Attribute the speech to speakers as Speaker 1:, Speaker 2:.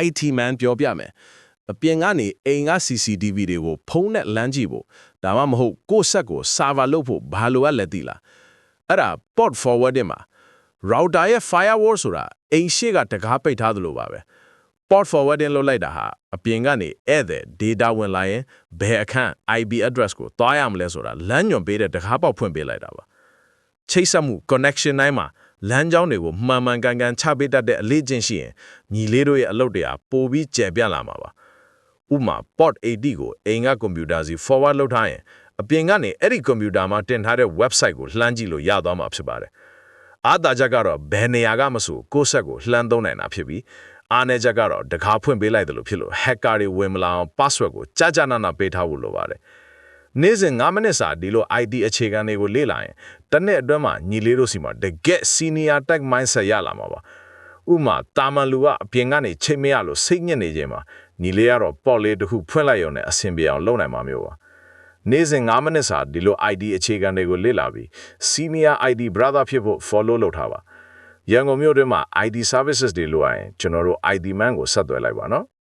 Speaker 1: IT man ပြောပြမယ်အပြင်ကနေအိမ်က CCTV တွေကိုဖုန်းနဲ့လမ်းကြည့်ဖို့ဒါမှမဟုတ်ကိုယ့်ဆက်ကို server လုပ်ဖို့ဘာလိုအပ်လဲသိလားအဲ့ဒါ port forwarding မှာ router ရဲ့ firewall ဆိုတာအိမ်ရှိကတကားပိတ်ထားသလိုပါပဲ port forwarding လုပ်လိုက်တာဟာအပြင်ကနေဧည့်သည် data ဝင်လာရင်ဘယ်အခန့် IP address ကိုတွားရမလဲဆိုတာလမ်းညွှန်ပေးတဲ့တကားပေါက်ဖွင့်ပေးလိုက်တာပါချိတ်ဆက်မှု connection တိုင်းမှာလမ်းကြောင်းတွေကိုမှန်မှန်ကန်ကန်ချပေးတတ်တဲ့အလေးကျင့်ရှိရင်ညီလေးတို့ရဲ့အလုပ်တွေကပိုပြီးကျယ်ပြန့်လာမှာပါဥပမာ port 80ကိုအိမ်ကကွန်ပျူတာစီ forward လုပ်ထားရင်အပြင်ကနေအဲ့ဒီကွန်ပျူတာမှာတင်ထားတဲ့ website ကိုလှမ်းကြည့်လို့ရသွားမှာဖြစ်ပါတယ်အားသာချက်ကတော့ဘယ်နေရာကမဆိုကိုယ့်ဆက်ကိုလှမ်းသုံးနိုင်တာဖြစ်ပြီးအားနည်းချက်ကတော့တကားဖွင့်ပေးလိုက်တယ်လို့ဖြစ်လို့ hacker တွေဝင်မလာအောင် password ကိုကြာနာပေးထားဖို့လိုပါတယ်နေ့စဉ်9မိနစ်စာဒီလို IT အခြေခံတွေကိုလေ့လာရင်တစ်နှစ်အတွင်းမှာညီလေးတို့စီမှာတကယ် senior tech mindset ရလာမှာပါဥပမာတာမန်လူကအပြင်ကနေချိန်မရလို့စိတ်ညစ်နေချိန်မှာညီလေးကတော့ပေါ့လေးတစ်ခုဖွင့်လိုက်ရုံနဲ့အဆင်ပြေအောင်လုပ်နိုင်မှာမျိုးပါနေ့စဉ်9မိနစ်စာဒီလို ID အခြေခံတွေကိုလေ့လာပြီး senior ID brother ဖြစ်ဖို့ follow လုပ်ထားပါရန်ကုန်မြို့တွင်းမှာ ID services တွေလိုအပ်ရင်ကျွန်တော်တို့ ID man ကိုဆက်သွယ်လိုက်ပါနော်